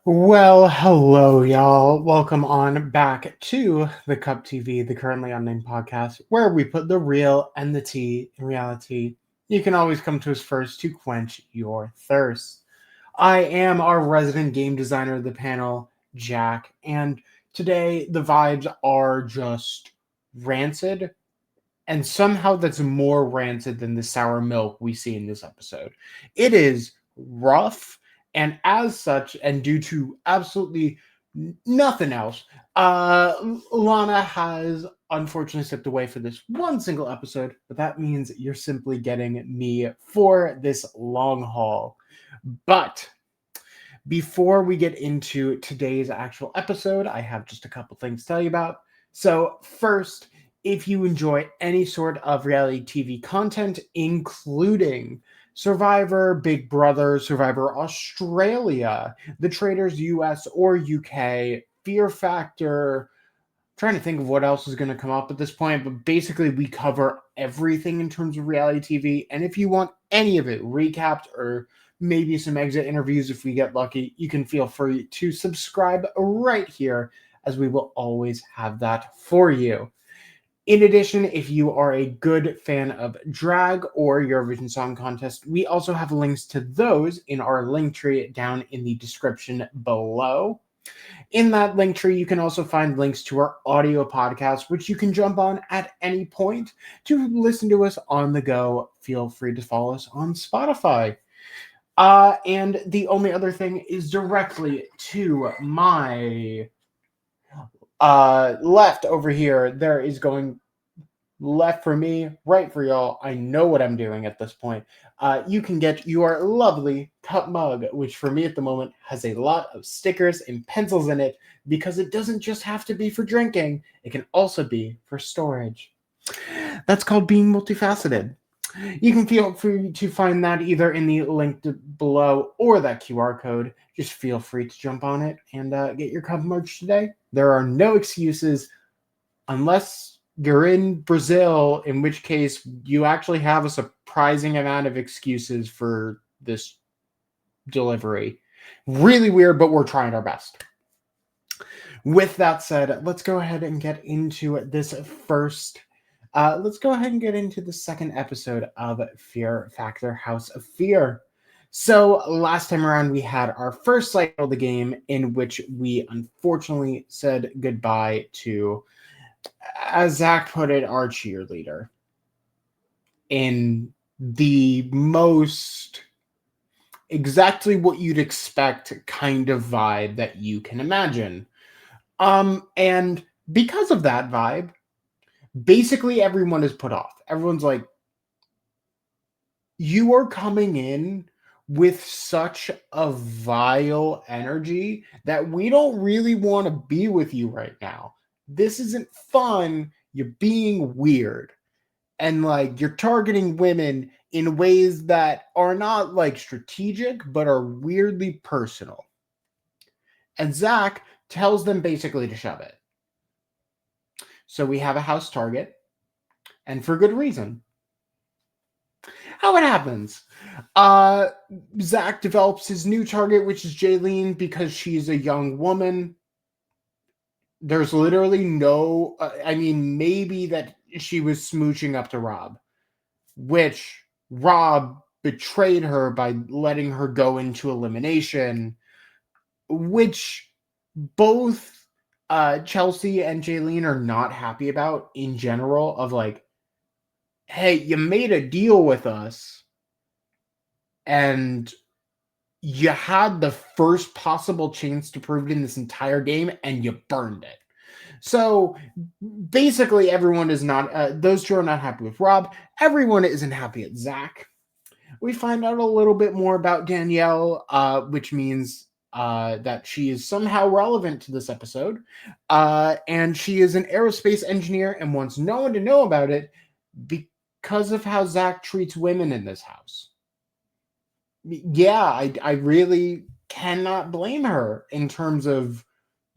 Well, hello, y'all. Welcome on back to the Cup TV, the Currently Unnamed Podcast, where we put the real and the tea in reality. You can always come to us first to quench your thirst. I am our resident game designer of the panel, Jack, and today the vibes are just rancid, and somehow that's more rancid than the sour milk we see in this episode. It is rough, and as such, and due to absolutely nothing else, Lana has unfortunately stepped away for this one single episode, but that means you're simply getting me for this long haul. But before we get into today's actual episode, I have just a couple things to tell you about. So, first, if you enjoy any sort of reality TV content, including Survivor, Big Brother, Survivor Australia, The Traders US or UK, Fear Factor, trying to think of what else is going to come up at this point, but basically we cover everything in terms of reality TV. And if you want any of it recapped or maybe some exit interviews if we get lucky, you can feel free to subscribe right here, as we will always have that for you. In addition, if you are a good fan of drag or Eurovision Song Contest, we also have links to those in our link tree down in the description below. In that link tree, you can also find links to our audio podcast, which you can jump on at any point to listen to us on the go. Feel free to follow us on Spotify. And the only other thing is directly to my left over here. There is going left for me, right for y'all. I know what I'm doing at this point. You can get your lovely cup mug, which for me at the moment has a lot of stickers and pencils in it because it doesn't just have to be for drinking, it can also be for storage. That's called being multifaceted. You can feel free to find that either in the link below or that QR code. Just feel free to jump on it and get your cup merch today. There are no excuses unless you're in Brazil, in which case you actually have a surprising amount of excuses for this delivery. Really weird, but we're trying our best. With that said, let's go ahead and get into this first. Let's go ahead and get into the second episode of Fear Factor House of Fear. So last time around, we had our first cycle of the game in which we unfortunately said goodbye to, as Zach put it, our cheerleader in the most exactly what you'd expect kind of vibe that you can imagine. And because of that vibe, basically everyone is put off. Everyone's like, you are coming in with such a vile energy that we don't really want to be with you right now. This isn't fun. You're being weird. And like you're targeting women in ways that are not like strategic, but are weirdly personal. And Zach tells them basically to shove it. So we have a house target, and for good reason. How it happens. Uh, Zach develops his new target, which is Jaylene, because she's a young woman. There's literally no, maybe that she was smooching up to Rob, which Rob betrayed her by letting her go into elimination, which both Chelsea and Jaylene are not happy about in general. Of like, hey, you made a deal with us and you had the first possible chance to prove it in this entire game and you burned it. So basically, everyone is not, those two are not happy with Rob. Everyone isn't happy at Zach. We find out a little bit more about Danielle, which means that she is somehow relevant to this episode. And she is an aerospace engineer and wants no one to know about it because of how Zach treats women in this house. Yeah, I really cannot blame her in terms of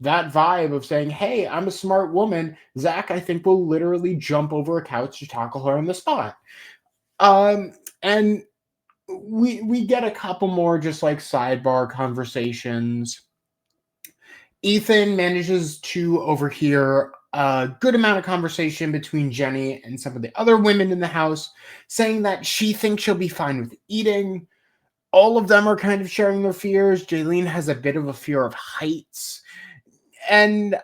that vibe of saying, hey, I'm a smart woman. Zach, I think, will literally jump over a couch to tackle her on the spot. And we get a couple more just like sidebar conversations Ethan manages to overhear a good amount of conversation between Jenny and some of the other women in the house, saying that she thinks she'll be fine with eating. All of them are kind of sharing their fears. Jaylene has a bit of a fear of heights. And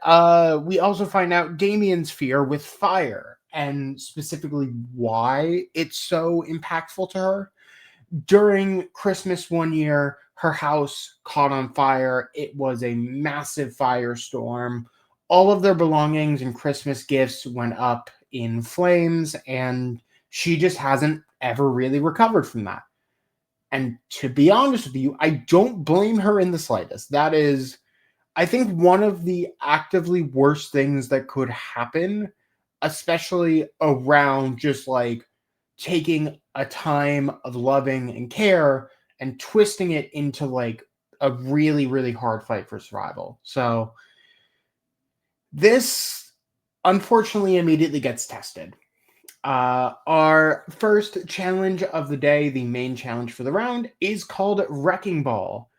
we also find out Damien's fear with fire, and specifically why it's so impactful to her. During Christmas one year, her house caught on fire. It was a massive firestorm. All of their belongings and Christmas gifts went up in flames, and she just hasn't ever really recovered from that. And to be honest with you, I don't blame her in the slightest. That is, I think, one of the actively worst things that could happen, especially around just like taking a time of loving and care and twisting it into like a really, really hard fight for survival. So this unfortunately immediately gets tested. Our first challenge of the day, the main challenge for the round, is called Wrecking Ball.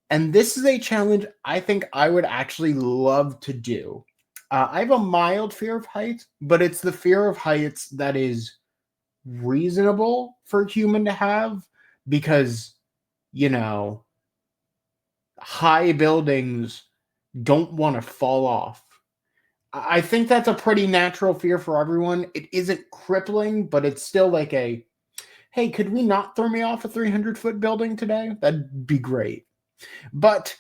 And this is a challenge I think I would actually love to do. I have a mild fear of heights, but it's the fear of heights that is reasonable for a human to have because, you know, high buildings don't want to fall off. I think that's a pretty natural fear for everyone. It isn't crippling, but it's still like a, hey, could we not throw me off a 300-foot building today? That'd be great. But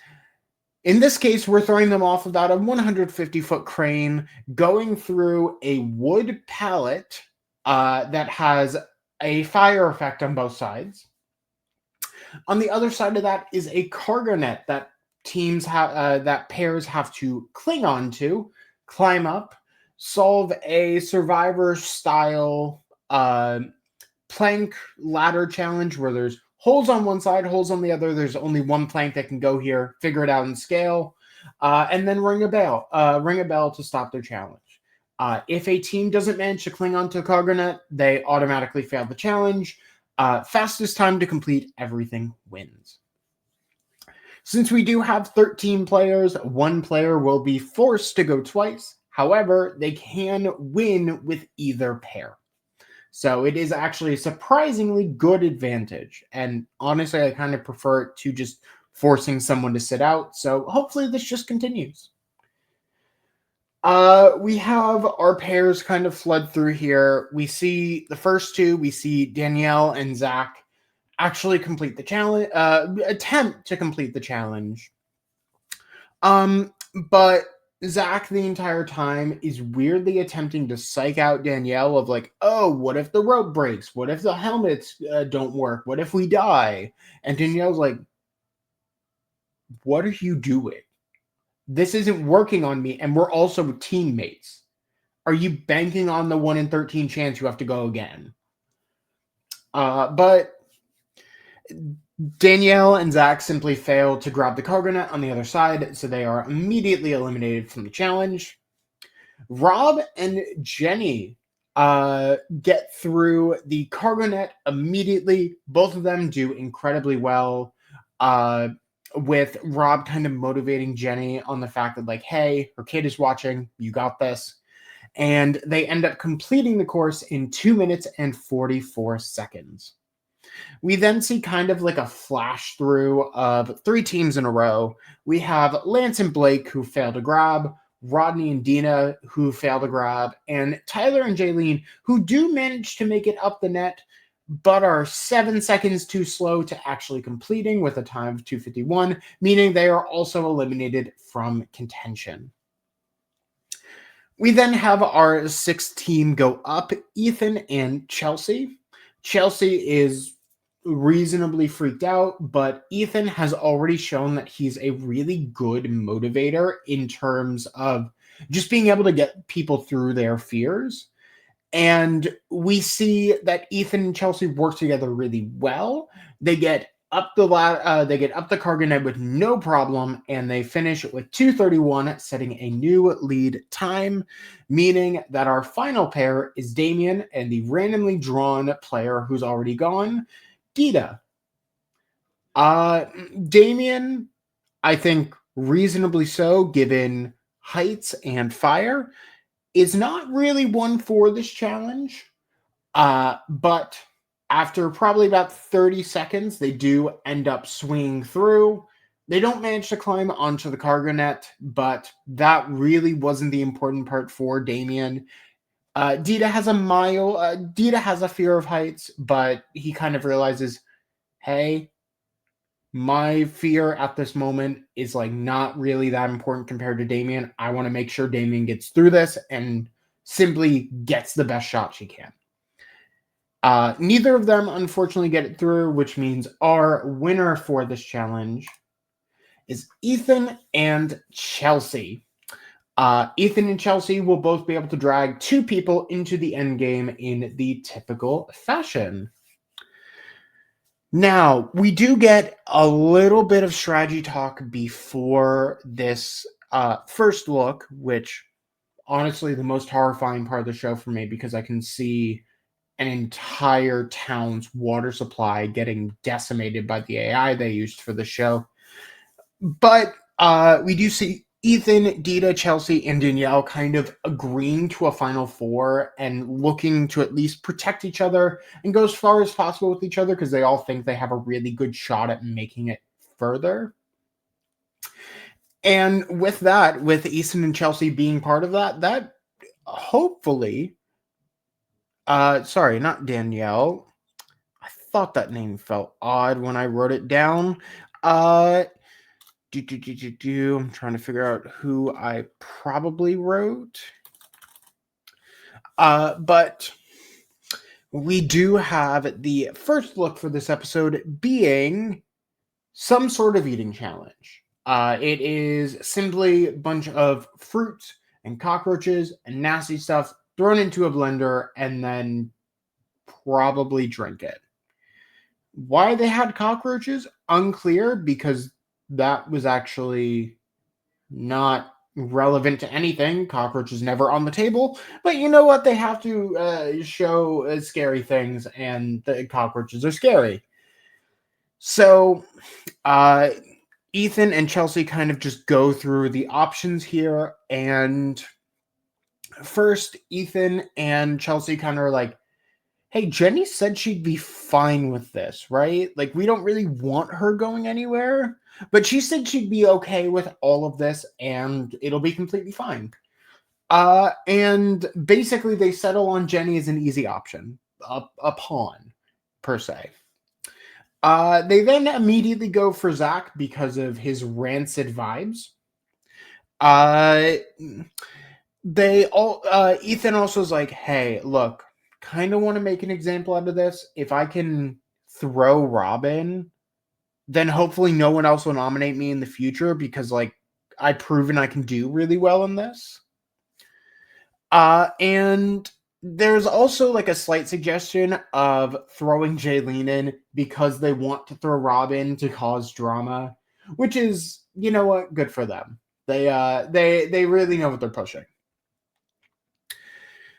in this case, we're throwing them off about a 150-foot crane going through a wood pallet that has a fire effect on both sides. On the other side of that is a cargo net that pairs have to cling on to, climb up, solve a survivor-style plank ladder challenge where there's holes on one side, holes on the other. There's only one plank that can go here. Figure it out in scale, and then ring a bell to stop their challenge. If a team doesn't manage to cling onto a cargo net, they automatically fail the challenge. Fastest time to complete everything wins. Since we do have 13 players, one player will be forced to go twice. However, they can win with either pair. So it is actually a surprisingly good advantage. And honestly, I kind of prefer it to just forcing someone to sit out. So hopefully this just continues. We have our pairs kind of flood through here. We see the first two, we see Danielle and Zach actually complete the challenge, attempt to complete the challenge. But Zach the entire time is weirdly attempting to psych out Danielle of like, oh, what if the rope breaks? What if the helmets don't work? What if we die? And Danielle's like, what are you doing? This isn't working on me, and we're also teammates. Are you banking on the 1 in 13 chance you have to go again? But Danielle and Zach simply fail to grab the cargo net on the other side, so they are immediately eliminated from the challenge. Rob and Jenny get through the cargo net immediately. Both of them do incredibly well, with Rob kind of motivating Jenny on the fact that, like, hey, her kid is watching, you got this. And they end up completing the course in 2 minutes and 44 seconds. We then see kind of like a flash through of 3 teams in a row. We have Lance and Blake, who fail to grab, Rodney and Dina, who fail to grab, and Tyler and Jaylene, who do manage to make it up the net, but are 7 seconds too slow to actually completing with a time of 2:51, meaning they are also eliminated from contention. We then have our 6th team go up, Ethan and Chelsea. Chelsea is reasonably freaked out, but Ethan has already shown that he's a really good motivator in terms of just being able to get people through their fears. And we see that Ethan and Chelsea work together really well. They get up the cargo net with no problem, and they finish with 2:31, setting a new lead time, meaning that our final pair is Damien and the randomly drawn player who's already gone, Gita. Damien, I think, reasonably so given heights and fire, is not really one for this challenge. But after probably about 30 seconds, they do end up swinging through. They don't manage to climb onto the cargo net, but that really wasn't the important part for Damien. Dita has a fear of heights, but he kind of realizes, hey, my fear at this moment is like not really that important compared to Damien. I want to make sure Damien gets through this and simply gets the best shot she can. Neither of them, unfortunately, get it through, which means our winner for this challenge is Ethan and Chelsea. Ethan and Chelsea will both be able to drag two people into the end game in the typical fashion. Now, we do get a little bit of strategy talk before this first look, which honestly the most horrifying part of the show for me, because I can see an entire town's water supply getting decimated by the AI they used for the show. But we do see Ethan, Dita, Chelsea, and Danielle kind of agreeing to a final four and looking to at least protect each other and go as far as possible with each other because they all think they have a really good shot at making it further. And with that, with Ethan and Chelsea being part of that, that hopefully, sorry, not Danielle. I thought that name felt odd when I wrote it down. I'm trying to figure out who I probably wrote. But we do have the first look for this episode being some sort of eating challenge. It is simply a bunch of fruits and cockroaches and nasty stuff thrown into a blender and then probably drink it. Why they had cockroaches? Unclear, because that was actually not relevant to anything. Cockroaches never on the table. But you know what? They have to show scary things, and the cockroaches are scary. So, Ethan and Chelsea kind of just go through the options here. And first, Ethan and Chelsea kind of are like, hey, Jenny said she'd be fine with this, right? Like, we don't really want her going anywhere, but she said she'd be okay with all of this and it'll be completely fine. And basically they settle on Jenny as an easy option, a pawn, per se. They then immediately go for Zach because of his rancid vibes. Ethan also is like, hey, look, kind of want to make an example out of this. If I can throw Robin, then hopefully no one else will nominate me in the future because, like, I've proven I can do really well in this. And there's also like a slight suggestion of throwing Jaylene in because they want to throw Robin to cause drama, which is, you know what, good for them. They really know what they're pushing.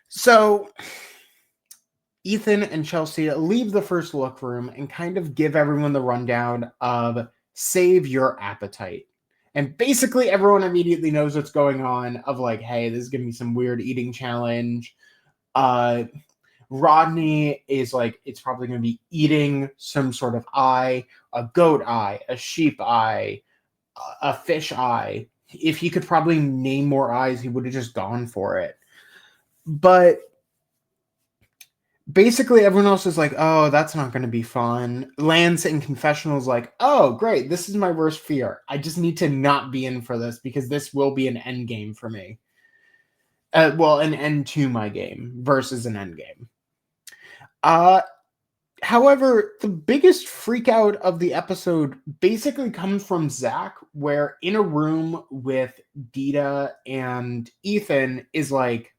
So Ethan and Chelsea leave the first look room and kind of give everyone the rundown of save your appetite. And basically everyone immediately knows what's going on of like, hey, this is going to be some weird eating challenge. Rodney is like, it's probably going to be eating some sort of eye, a goat eye, a sheep eye, a fish eye. If he could probably name more eyes, he would have just gone for it. But basically everyone else is like, oh, that's not going to be fun. Lance in confessional is like, oh, great, this is my worst fear. I just need to not be in for this because this will be an end game for me. An end to my game versus an end game. However, the biggest freak out of the episode basically comes from Zach, where in a room with Dita and Ethan is like,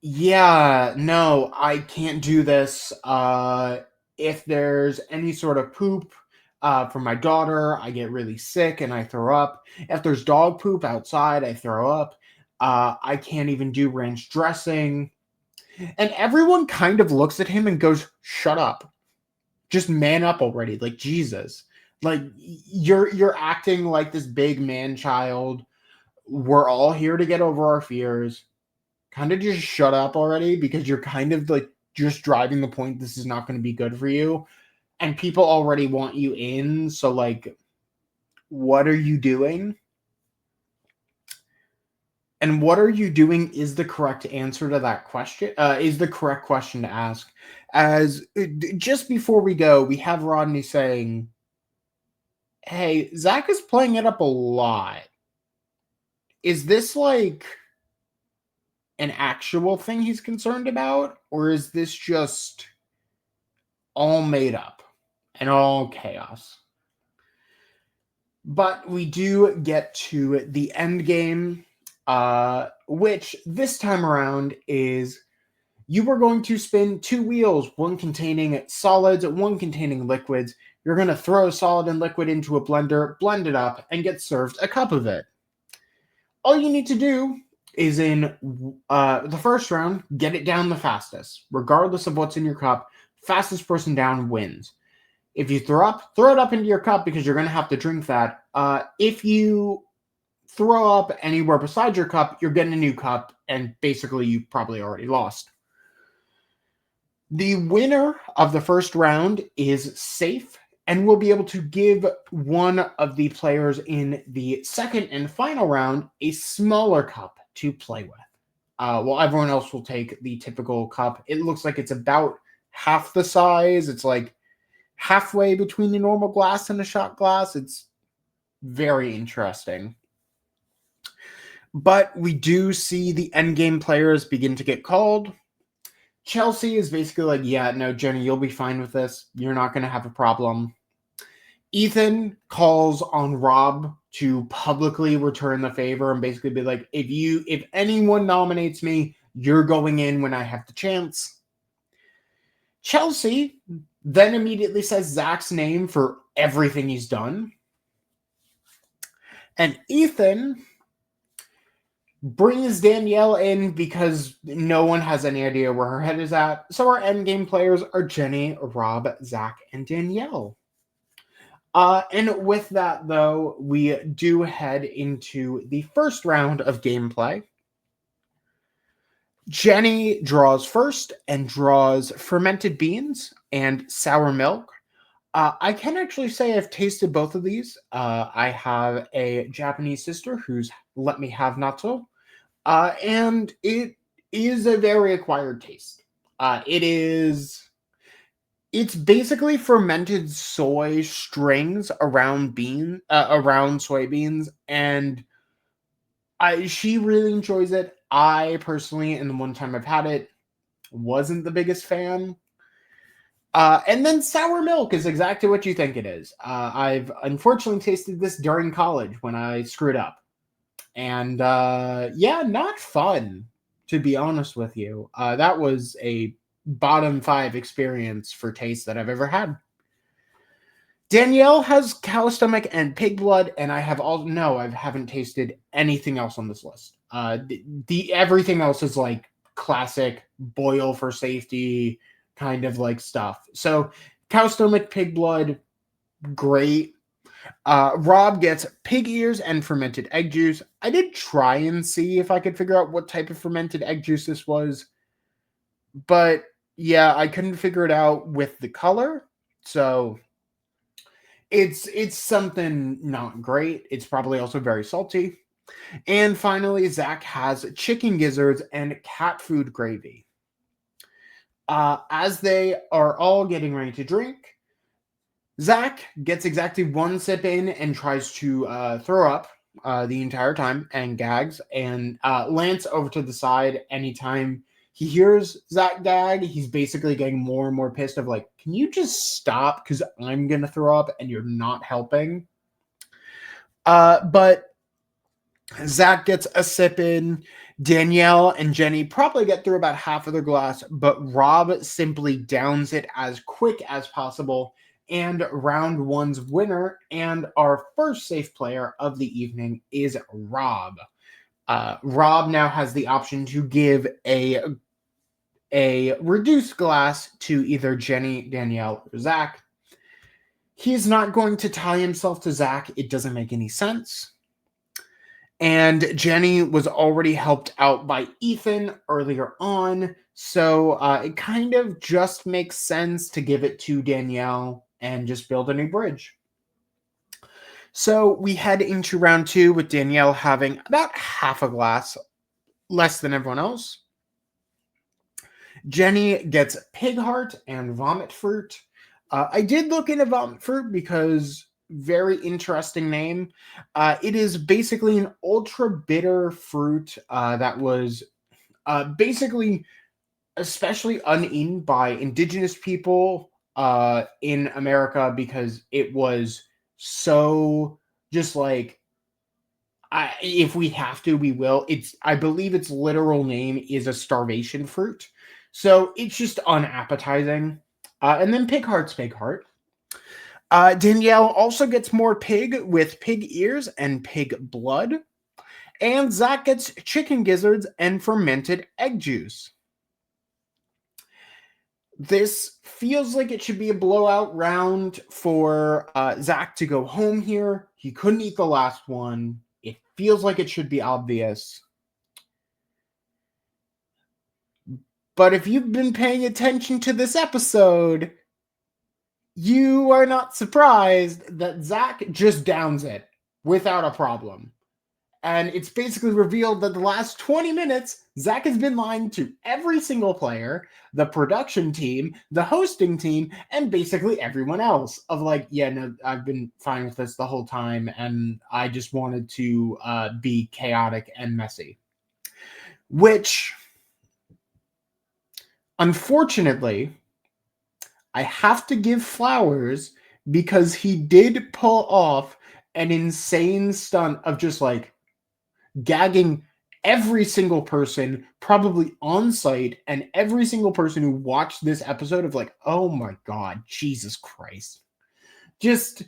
yeah, no, I can't do this. If there's any sort of poop from my daughter, I get really sick and I throw up. If there's dog poop outside, I throw up. I can't even do ranch dressing. And everyone kind of looks at him and goes, shut up. Just man up already. Like, Jesus. Like, you're acting like this big man child. We're all here to get over our fears. Kind of just shut up already, because you're kind of like just driving the point this is not going to be good for you. And people already want you in. So, like, what are you doing? And what are you doing is the correct answer to that question, is the correct question to ask. As just before we go, we have Rodney saying, hey, Zach is playing it up a lot. Is this like an actual thing he's concerned about? Or is this just all made up and all chaos? But we do get to the end game, which this time around is you are going to spin 2 wheels, one containing solids, one containing liquids. You're going to throw solid and liquid into a blender, blend it up, and get served a cup of it. All you need to do is in the first round, get it down the fastest. Regardless of what's in your cup, fastest person down wins. If you throw it up into your cup, because you're going to have to drink that. If you throw up anywhere beside your cup, you're getting a new cup, and basically you probably already lost. The winner of the first round is safe and will be able to give one of the players in the second and final round a smaller cup to play with. While everyone else will take the typical cup. It looks like it's about half the size. It's like halfway between the normal glass and a shot glass. It's very interesting. But we do see the endgame players begin to get called. Chelsea is basically like, yeah, no, Jenny, you'll be fine with this. You're not going to have a problem. Ethan calls on Rob to publicly return the favor and basically be like, if anyone nominates me, you're going in when I have the chance. Chelsea then immediately says Zach's name for everything he's done. And Ethan brings Danielle in because no one has any idea where her head is at. So our endgame players are Jenny, Rob, Zach, and Danielle. And with that, though, we do head into the first round of gameplay. Jenny draws first and draws fermented beans and sour milk. I can actually say I've tasted both of these. I have a Japanese sister who's let me have natto. And it is a very acquired taste. It's basically fermented soy strings around around soybeans, and she really enjoys it. I personally, and the one time I've had it, wasn't the biggest fan. And then sour milk is exactly what you think it is. I've unfortunately tasted this during college when I screwed up. And yeah, not fun, to be honest with you. That was a bottom 5 experience for taste that I've ever had. Danielle has cow stomach and pig blood, and I haven't tasted anything else on this list. The everything else is like classic boil for safety kind of like stuff. So cow stomach, pig blood, great. Rob gets pig ears and fermented egg juice. I did try and see if I could figure out what type of fermented egg juice this was, but yeah, I couldn't figure it out with the color. So it's something not great. It's probably also very salty. And finally, Zach has chicken gizzards and cat food gravy. As they are all getting ready to drink, Zach gets exactly 1 sip in and tries to throw up the entire time and gags. And Lance over to the side anytime he hears Zach gag, he's basically getting more and more pissed of like, can you just stop? Because I'm going to throw up and you're not helping. But Zach gets a sip in. Danielle and Jenny probably get through about half of their glass, but Rob simply downs it as quick as possible. And round 1's winner and our first safe player of the evening is Rob. Rob now has the option to give a reduced glass to either Jenny, Danielle, or Zach. He's not going to tie himself to Zach. It doesn't make any sense. And Jenny was already helped out by Ethan earlier on, so it kind of just makes sense to give it to Danielle and just build a new bridge. So we head into round 2 with Danielle having about half a glass less than everyone else. Jenny gets pig heart and vomit fruit. I did look into vomit fruit because very interesting name. It is basically an ultra bitter fruit that was basically especially uneaten by indigenous people in America because it was so just like if we have to, we will. I believe its literal name is a starvation fruit, so it's just unappetizing. And then pig heart's pig heart. Danielle also gets more pig with pig ears and pig blood. And Zach gets chicken gizzards and fermented egg juice. This feels like it should be a blowout round for Zach to go home here. He couldn't eat the last one. It feels like it should be obvious. But if you've been paying attention to this episode, you are not surprised that Zach just downs it without a problem. And it's basically revealed that the last 20 minutes, Zach has been lying to every single player, the production team, the hosting team, and basically everyone else. Of like, yeah, no, I've been fine with this the whole time, and I just wanted to be chaotic and messy. Which, unfortunately, I have to give flowers because he did pull off an insane stunt of just like gagging every single person probably on site and every single person who watched this episode of like, oh my God, Jesus Christ. Just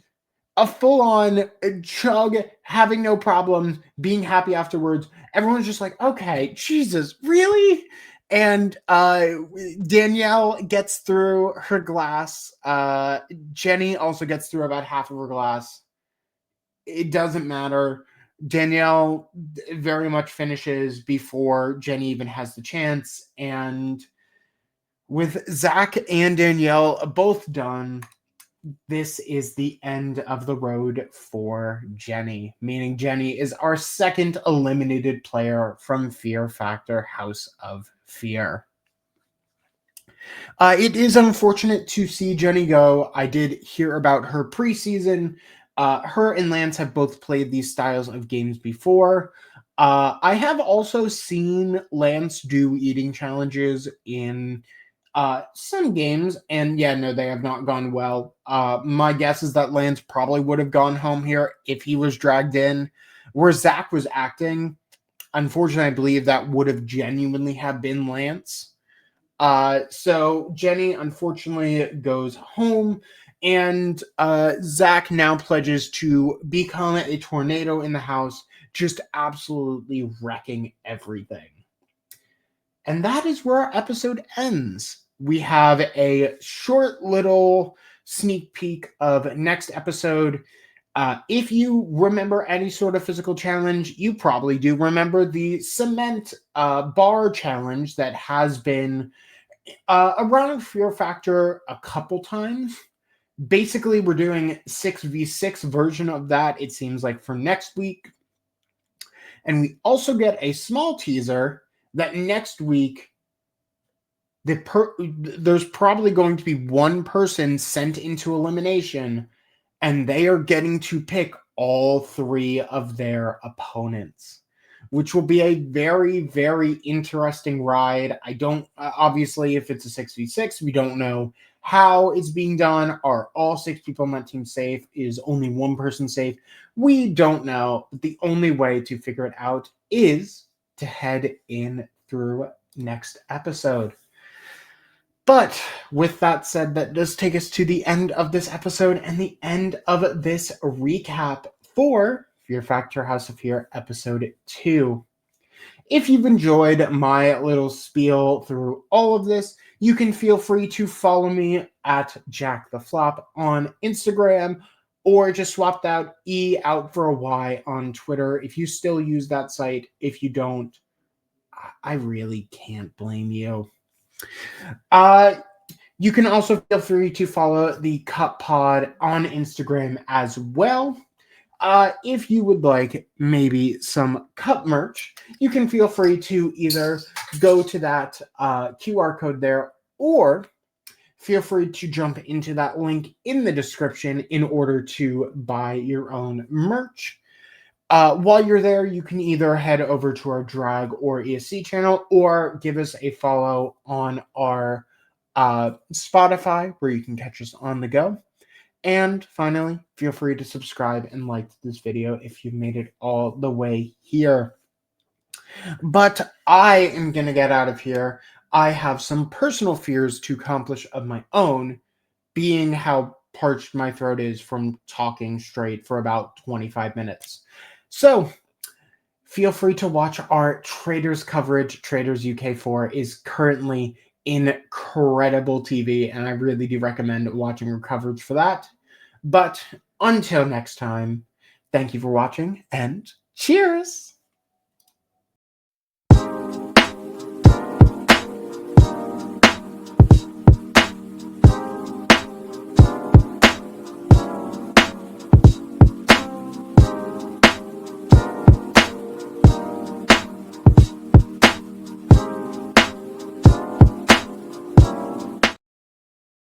a full-on chug, having no problems, being happy afterwards. Everyone's just like, okay, Jesus, really? And Danielle gets through her glass. Jenny also gets through about half of her glass. It doesn't matter. Danielle very much finishes before Jenny even has the chance. And with Zach and Danielle both done, this is the end of the road for Jenny, meaning Jenny is our second eliminated player from Fear Factor House of Fear. It is unfortunate to see Jenny go. I did hear about her preseason. Her and Lance have both played these styles of games before. I have also seen Lance do eating challenges in some games, and yeah, no, they have not gone well. My guess is that Lance probably would have gone home here if he was dragged in. Where Zach was acting, unfortunately, I believe that would have genuinely have been Lance. So Jenny unfortunately goes home, and Zach now pledges to become a tornado in the house, just absolutely wrecking everything. And that is where our episode ends. We have a short little sneak peek of next episode. If you remember any sort of physical challenge, you probably do remember the cement bar challenge that has been around Fear Factor a couple times. Basically, we're doing 6v6 version of that, it seems like, for next week. And we also get a small teaser that next week there's probably going to be one person sent into elimination, and they are getting to pick all three of their opponents, which will be a very, very interesting ride. I don't, obviously, if it's a 6v6, we don't know how it's being done. Are all 6 people on that team safe? Is only one person safe? We don't know. But the only way to figure it out is to head in through next episode. But with that said, that does take us to the end of this episode and the end of this recap for Fear Factor House of Fear episode 2. If you've enjoyed my little spiel through all of this, you can feel free to follow me at Jack the Flop on Instagram, or just swap that E out for a Y on Twitter if you still use that site. If you don't, I really can't blame you. You can also feel free to follow the Cup Pod on Instagram as well. If you would like maybe some cup merch, you can feel free to either go to that QR code there, or feel free to jump into that link in the description in order to buy your own merch. While you're there, you can either head over to our drag or ESC channel, or give us a follow on our Spotify, where you can catch us on the go. And finally, feel free to subscribe and like this video if you've made it all the way here. But I am going to get out of here. I have some personal fears to accomplish of my own, being how parched my throat is from talking straight for about 25 minutes. So feel free to watch our Traders coverage. Traders UK4 is currently incredible TV, and I really do recommend watching our coverage for that. But until next time, thank you for watching, and cheers!